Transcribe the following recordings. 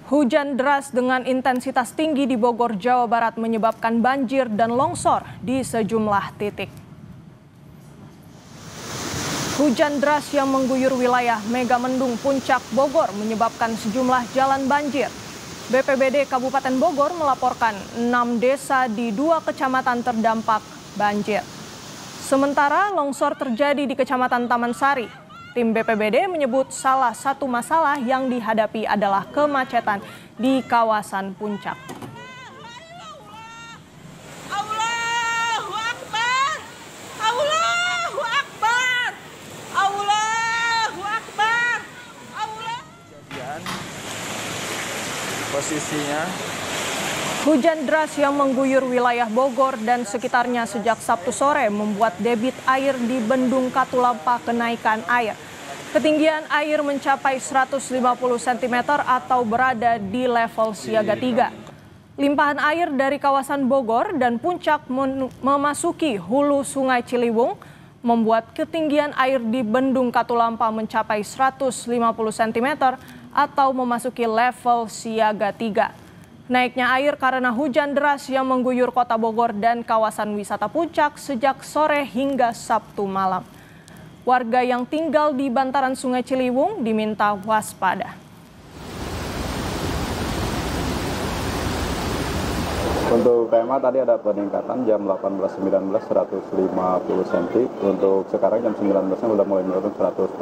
Hujan deras dengan intensitas tinggi di Bogor, Jawa Barat menyebabkan banjir dan longsor di sejumlah titik. Hujan deras yang mengguyur wilayah Megamendung Puncak Bogor menyebabkan sejumlah jalan banjir. BPBD Kabupaten Bogor melaporkan 6 desa di 2 kecamatan terdampak banjir. Sementara longsor terjadi di Kecamatan Taman Sari. Tim BPBD menyebut salah satu masalah yang dihadapi adalah kemacetan di kawasan puncak. Allahu Akbar! Allahu Akbar! Allahu Akbar! Posisinya Hujan deras yang mengguyur wilayah Bogor dan sekitarnya sejak Sabtu sore membuat debit air di Bendung Katulampa kenaikan air. Ketinggian air mencapai 150 cm atau berada di level siaga 3. Limpahan air dari kawasan Bogor dan Puncak memasuki hulu Sungai Ciliwung membuat ketinggian air di Bendung Katulampa mencapai 150 cm atau memasuki level siaga 3. Naiknya air karena hujan deras yang mengguyur kota Bogor dan kawasan wisata Puncak sejak sore hingga Sabtu malam. Warga yang tinggal di bantaran Sungai Ciliwung diminta waspada. Untuk KMA tadi ada peningkatan jam 18.19 150 cm. Untuk sekarang jam 19 sudah mulai menurun 140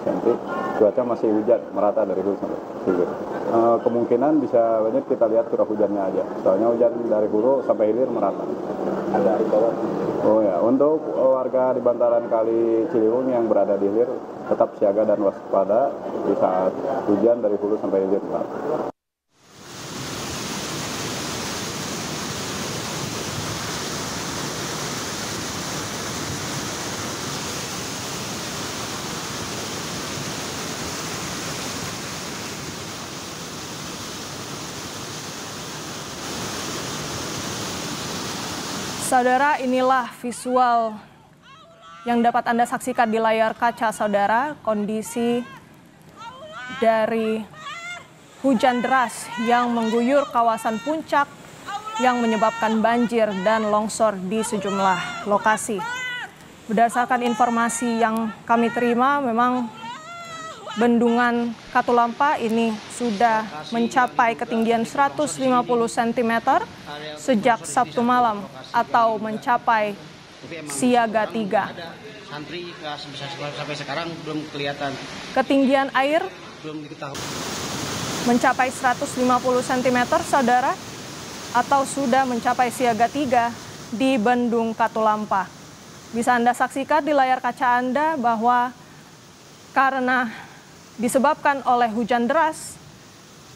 cm. Cuaca masih hujan merata dari hulu sampai hilir. Kemungkinan bisa banyak kita lihat curah hujannya aja. Soalnya hujan dari hulu sampai hilir merata. Ada bawah. Oh ya, untuk warga di bantaran Kali Ciliwung yang berada di hilir tetap siaga dan waspada di saat hujan dari hulu sampai hilir merata. Saudara, inilah visual yang dapat Anda saksikan di layar kaca saudara, kondisi dari hujan deras yang mengguyur kawasan Puncak yang menyebabkan banjir dan longsor di sejumlah lokasi. Berdasarkan informasi yang kami terima, memang Bendungan Katulampa ini sudah mencapai ketinggian 150 cm sejak Sabtu malam atau mencapai siaga 3. Santri sampai sekarang belum kelihatan. Ketinggian air Belum diketahui. Mencapai 150 cm saudara atau sudah mencapai siaga 3 di Bendung Katulampa. Bisa Anda saksikan di layar kaca Anda bahwa karena disebabkan oleh hujan deras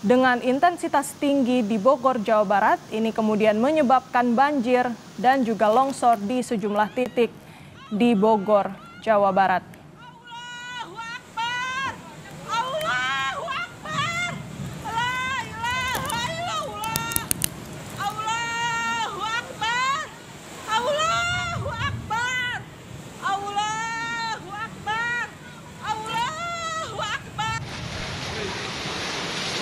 dengan intensitas tinggi di Bogor, Jawa Barat, ini kemudian menyebabkan banjir dan juga longsor di sejumlah titik di Bogor, Jawa Barat. Allahu Akbar! Allahu Akbar! La ilaha illallah! Allahu Akbar! Allahu Akbar! Allahu Akbar! Allahu Akbar!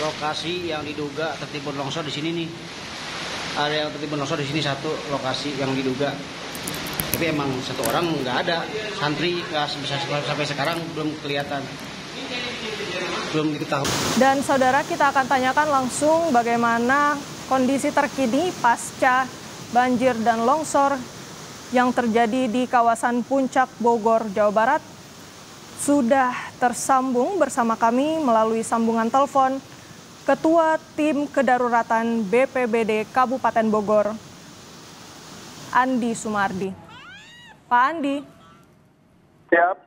Lokasi yang diduga tertimbun longsor di sini nih. Ada yang tertimbun longsor di sini satu lokasi yang diduga. Tapi emang satu orang nggak ada. Santri sampai sekarang belum kelihatan. Belum diketahui. Dan saudara, kita akan tanyakan langsung bagaimana kondisi terkini pasca banjir dan longsor yang terjadi di kawasan Puncak Bogor, Jawa Barat. Sudah tersambung bersama kami melalui sambungan telepon Ketua Tim Kedaruratan BPBD Kabupaten Bogor, Andi Sumardi. Pak Andi. Siap.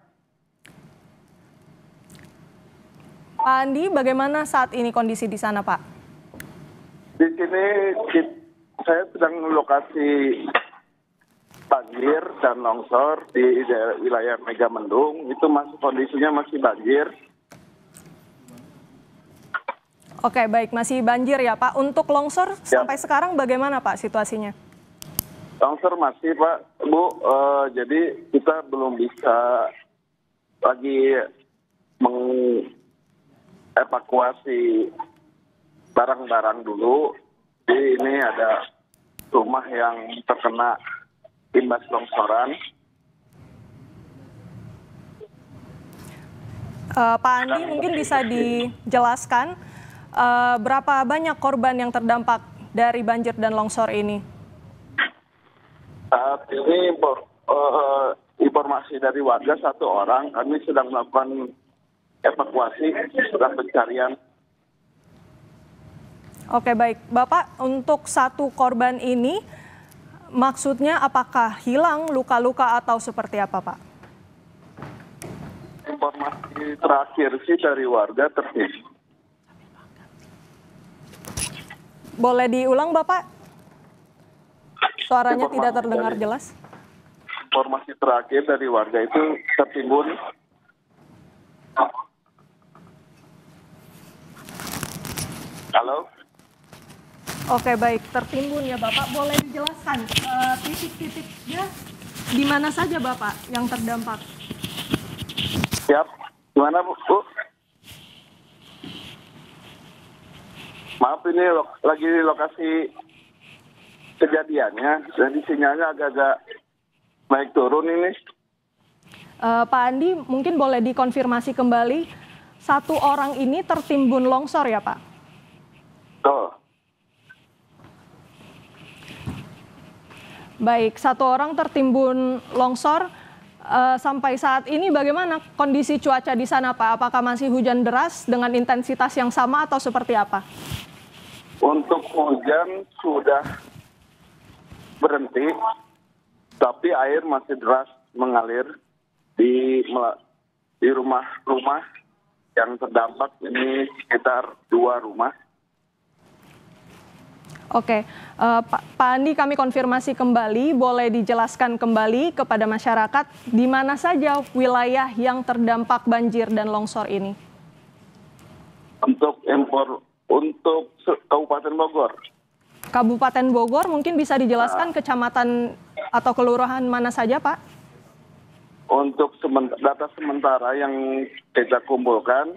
Pak Andi, bagaimana saat ini kondisi di sana, Pak? Di sini saya sedang lokasi banjir dan longsor di wilayah Megamendung. Itu masih kondisinya masih banjir. Oke, baik, masih banjir ya Pak. Untuk longsor sampai sekarang bagaimana Pak situasinya? Longsor masih Pak, Bu. Jadi kita belum bisa lagi mengevakuasi barang-barang dulu. Jadi ini ada rumah yang terkena imbas longsoran. Pak Andi, mungkin bisa dijelaskan berapa banyak korban yang terdampak dari banjir dan longsor ini? Saat ini informasi dari warga 1 orang, kami sedang melakukan evakuasi, sedang pencarian. Oke, baik. Bapak, untuk 1 korban ini maksudnya apakah hilang, luka-luka atau seperti apa, Pak? Informasi terakhir sih dari warga tertimbun. Boleh diulang, Bapak? Suaranya tidak terdengar jelas. Informasi terakhir dari warga itu tertimbun. Halo? Oke, baik. Tertimbun ya, Bapak. Boleh dijelaskan titik-titiknya di mana saja, Bapak, yang terdampak? Siap. Gimana, Bu? Maaf, ini lagi lokasi kejadiannya. Jadi sinyalnya agak-agak naik turun ini. Pak Andi, mungkin boleh dikonfirmasi kembali, 1 orang ini tertimbun longsor ya, Pak? Tuh. Baik, 1 orang tertimbun longsor. Sampai saat ini bagaimana kondisi cuaca di sana, Pak? Apakah masih hujan deras dengan intensitas yang sama atau seperti apa? Untuk hujan sudah berhenti, tapi air masih deras mengalir di rumah-rumah yang terdampak. Ini sekitar 2 rumah. Oke, Pak Andi, kami konfirmasi kembali, boleh dijelaskan kembali kepada masyarakat di mana saja wilayah yang terdampak banjir dan longsor ini? Untuk Kabupaten Bogor. Kabupaten Bogor, mungkin bisa dijelaskan kecamatan atau kelurahan mana saja, Pak? Untuk data sementara yang kita kumpulkan,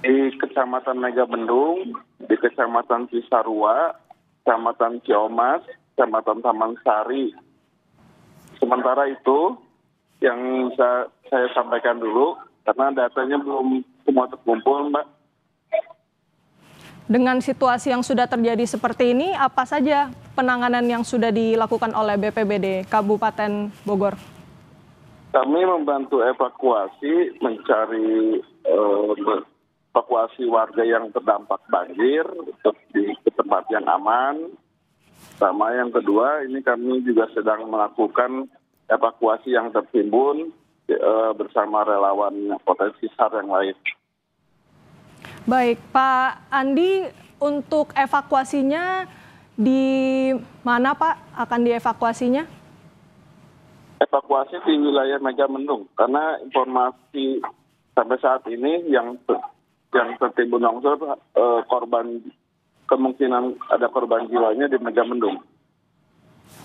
di Kecamatan Megamendung, di Kecamatan Cisarua, Kecamatan Ciomas, Kecamatan Taman Sari. Sementara itu yang saya sampaikan dulu, karena datanya belum semua terkumpul, Mbak. Dengan situasi yang sudah terjadi seperti ini, apa saja penanganan yang sudah dilakukan oleh BPBD Kabupaten Bogor? Kami membantu evakuasi, mencari evakuasi warga yang terdampak banjir untuk ke tempat yang aman. Sama yang kedua, ini kami juga sedang melakukan evakuasi yang tertimbun bersama relawan potensi SAR yang lain. Baik, Pak Andi, untuk evakuasinya di mana, Pak, akan dievakuasinya? Evakuasi di wilayah Megamendung, karena informasi sampai saat ini yang tertimbun longsor kemungkinan ada korban jiwanya di Megamendung.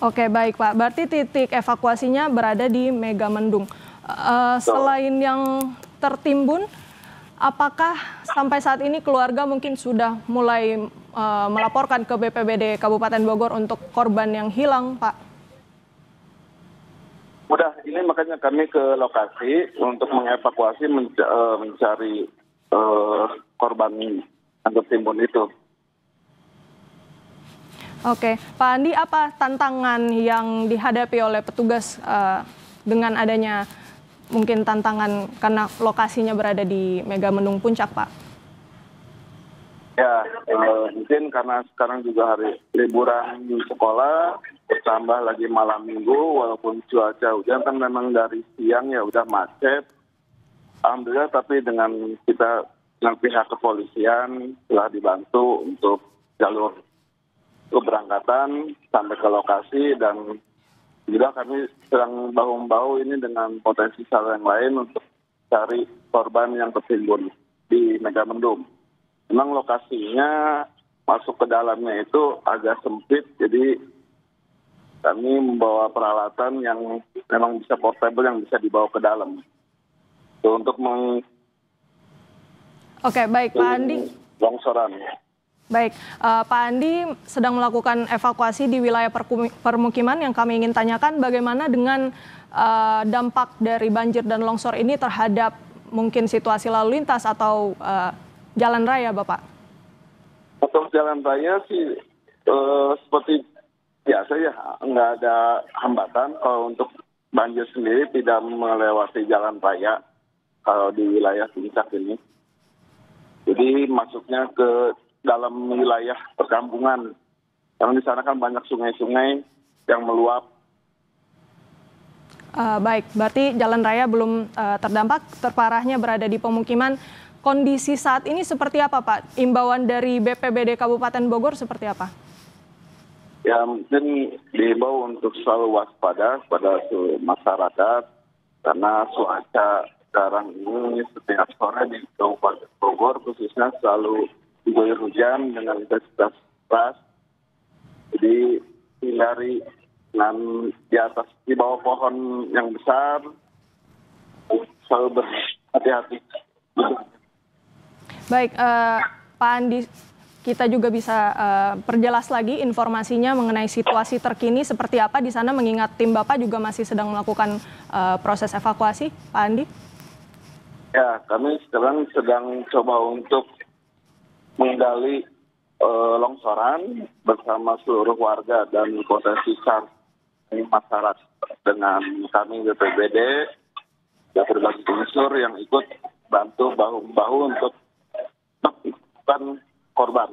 Oke, baik, Pak. Berarti titik evakuasinya berada di Megamendung. Selain yang tertimbun, apakah sampai saat ini keluarga mungkin sudah mulai melaporkan ke BPBD Kabupaten Bogor untuk korban yang hilang, Pak? Udah, ini makanya kami ke lokasi untuk mengevakuasi, mencari korban yang tertimbun itu. Oke, Pak Andi, apa tantangan yang dihadapi oleh petugas dengan adanya mungkin tantangan karena lokasinya berada di Megamendung Puncak, Pak? Ya, mungkin karena sekarang juga hari liburan sekolah, bertambah lagi malam minggu, walaupun cuaca hujan kan memang dari siang ya udah macet. Alhamdulillah, tapi dengan pihak kepolisian telah dibantu untuk jalur keberangkatan sampai ke lokasi, dan juga kami sedang bahu-membahu ini dengan potensi SAR yang lain untuk cari korban yang tertimbun di Megamendung. Memang lokasinya masuk ke dalamnya itu agak sempit, jadi kami membawa peralatan yang memang bisa portable yang bisa dibawa ke dalam. Untuk Oke, baik, Pak Andi. longsoran. Baik, Pak Andi sedang melakukan evakuasi di wilayah permukiman. Yang kami ingin tanyakan bagaimana dengan dampak dari banjir dan longsor ini terhadap mungkin situasi lalu lintas atau jalan raya, Bapak? Untuk jalan raya sih seperti biasa ya, nggak ada hambatan. Kalau untuk banjir sendiri tidak melewati jalan raya kalau di wilayah Puncak ini. Jadi masuknya ke dalam wilayah perkampungan. Karena di sana kan banyak sungai-sungai yang meluap. Baik, berarti jalan raya belum terdampak, terparahnya berada di pemukiman. Kondisi saat ini seperti apa, Pak? Imbauan dari BPBD Kabupaten Bogor seperti apa? Ya mungkin diimbau untuk selalu waspada pada masyarakat karena cuaca sekarang ini setiap sore di Kabupaten Bogor khususnya selalu diguyur hujan dengan intensitas keras. Jadi hindari dengan di bawah pohon yang besar, selalu berhati-hati. Baik, Pak Andi, kita juga bisa perjelas lagi informasinya mengenai situasi terkini seperti apa di sana, mengingat tim Bapak juga masih sedang melakukan proses evakuasi, Pak Andi? Ya, kami sekarang sedang coba untuk menggali longsoran bersama seluruh warga dan potensi masyarakat dengan kami BPBD dan berbagai unsur yang ikut bantu bahu-bahu untuk menemukan korban.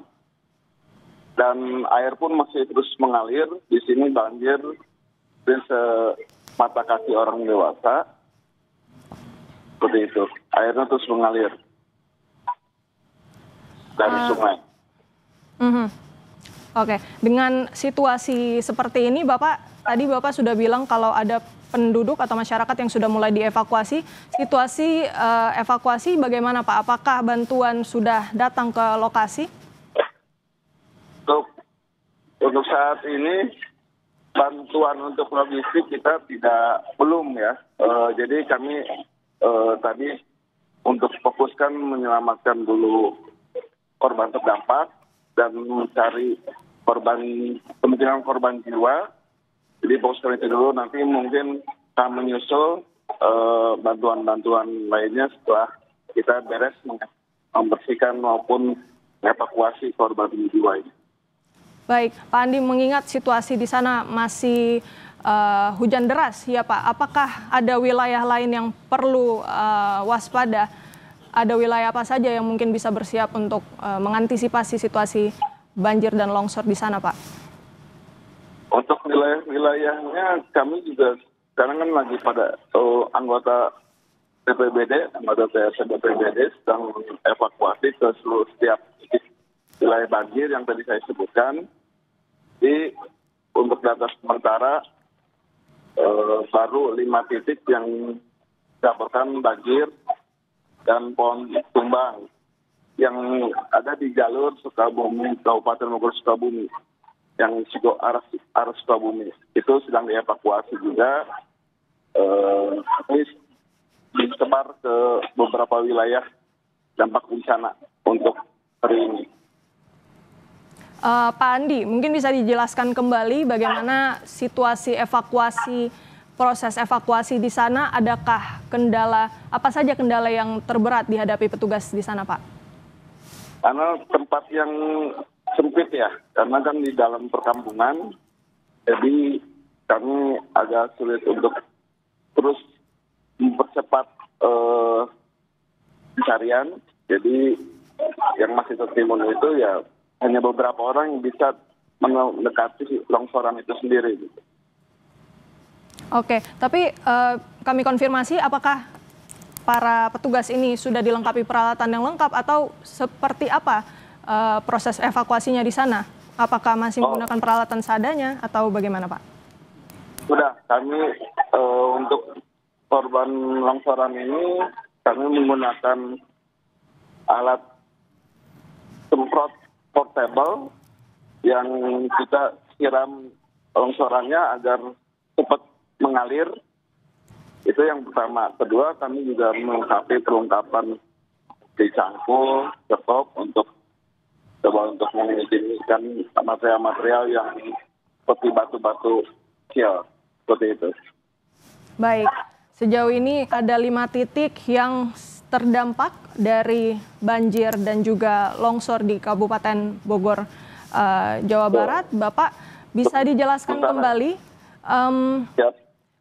Dan air pun masih terus mengalir. Di sini banjir di semata kaki orang dewasa. Seperti itu. Airnya terus mengalir dari sungai. Oke, dengan situasi seperti ini, tadi Bapak sudah bilang kalau ada penduduk atau masyarakat yang sudah mulai dievakuasi. Situasi evakuasi bagaimana, Pak? Apakah bantuan sudah datang ke lokasi? Untuk saat ini bantuan untuk logistik kita belum ya. Jadi kami tadi untuk fokuskan menyelamatkan dulu korban terdampak dan mencari kemungkinan korban jiwa. Jadi fokuskan itu dulu, nanti mungkin kita menyusul bantuan-bantuan lainnya setelah kita beres membersihkan maupun evakuasi korban jiwa ini. Baik, Pak Andi, mengingat situasi di sana masih hujan deras, ya Pak, apakah ada wilayah lain yang perlu waspada? Ada wilayah apa saja yang mungkin bisa bersiap untuk mengantisipasi situasi banjir dan longsor di sana, Pak? Untuk wilayahnya kami juga sekarang kan lagi pada anggota BPBD, anggota TRC BPBD sedang evakuasi ke setiap wilayah banjir yang tadi saya sebutkan. Jadi untuk data sementara baru 5 titik yang dilaporkan banjir dan pohon tumbang yang ada di jalur Sukabumi, Kabupaten Bogor Sukabumi, yang arah Sukabumi itu sedang dievakuasi juga. Ini disebar ke beberapa wilayah dampak bencana untuk hari ini. Pak Andi, mungkin bisa dijelaskan kembali bagaimana situasi evakuasi, proses evakuasi di sana, adakah apa saja kendala yang terberat dihadapi petugas di sana, Pak? Karena tempat yang sempit ya, karena kan di dalam perkampungan, jadi kami agak sulit untuk terus mempercepat pencarian. Jadi yang masih tertimbun itu ya hanya beberapa orang yang bisa mendekati longsoran itu sendiri. Oke, tapi kami konfirmasi apakah para petugas ini sudah dilengkapi peralatan yang lengkap atau seperti apa proses evakuasinya di sana? Apakah masih menggunakan peralatan seadanya atau bagaimana, Pak? Sudah, kami untuk korban longsoran ini kami menggunakan alat semprot portable yang kita siram longsorannya agar cepat mengalir. Itu yang pertama. Kedua, kami juga melengkapi perlengkapan di cangkul, stop untuk coba untuk mengizinkan material-material yang seperti batu-batu kecil, seperti itu. Baik, sejauh ini ada 5 titik yang terdampak dari banjir dan juga longsor di Kabupaten Bogor, Jawa Barat. Bapak bisa dijelaskan kembali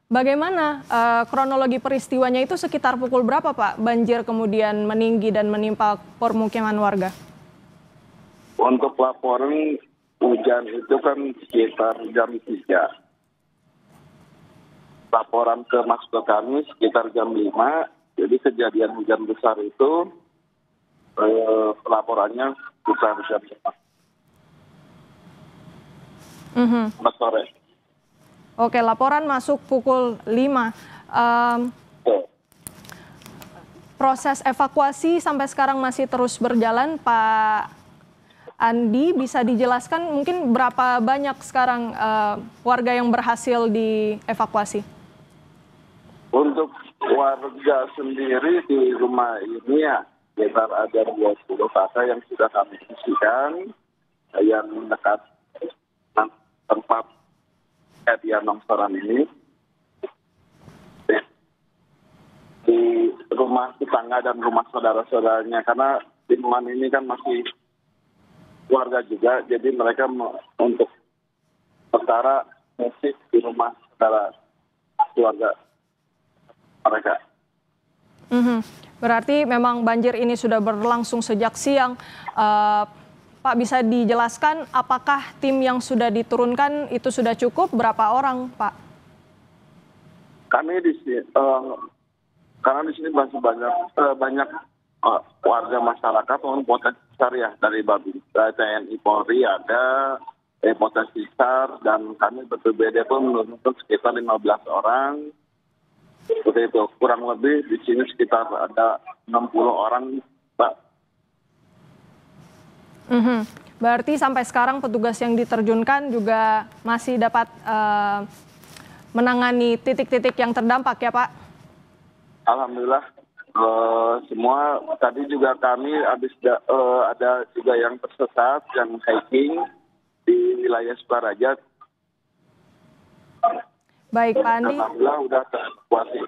bagaimana kronologi peristiwanya itu sekitar pukul berapa Pak? Banjir kemudian meninggi dan menimpa permukiman warga. Untuk laporan hujan itu kan sekitar jam 3. Laporan masuk ke kami sekitar jam 5. Jadi kejadian hujan besar itu laporannya sekitar jam 5. Sore. Oke, laporan masuk pukul 5. Proses evakuasi sampai sekarang masih terus berjalan, Pak Andi. Bisa dijelaskan mungkin berapa banyak sekarang warga yang berhasil dievakuasi? Untuk warga sendiri di rumah ini ya sekitar ada 20 kakak yang sudah kami bersihkan, yang dekat tempat kejadian longsoran ini. Di rumah tetangga dan rumah saudara-saudaranya, karena lingkungan ini kan masih warga juga, jadi mereka untuk sementara musik di rumah saudara keluarga mereka. Berarti memang banjir ini sudah berlangsung sejak siang. Pak, bisa dijelaskan apakah tim yang sudah diturunkan itu sudah cukup? Berapa orang, Pak? Kami di sini, karena di sini masih banyak warga masyarakat maupun potensi besar ya, dari TNI Polri ada potensi besar, dan kami berbeda pun menurut sekitar 15 orang. Seperti itu, kurang lebih di sini sekitar ada 60 orang, Pak. Berarti sampai sekarang petugas yang diterjunkan juga masih dapat menangani titik-titik yang terdampak ya Pak? Alhamdulillah, semua tadi juga kami ada juga yang tersesat, yang hiking di wilayah Sukaraja. Baik Pak Andi. Alhamdulillah udah terevakuasi.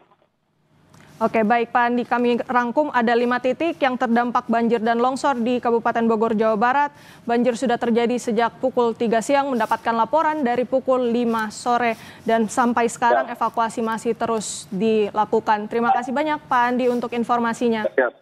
Oke, baik Pak Andi, kami rangkum ada 5 titik yang terdampak banjir dan longsor di Kabupaten Bogor, Jawa Barat. Banjir sudah terjadi sejak pukul 3 siang, mendapatkan laporan dari pukul 5 sore. Dan sampai sekarang evakuasi masih terus dilakukan. Terima kasih banyak Pak Andi untuk informasinya. Siap.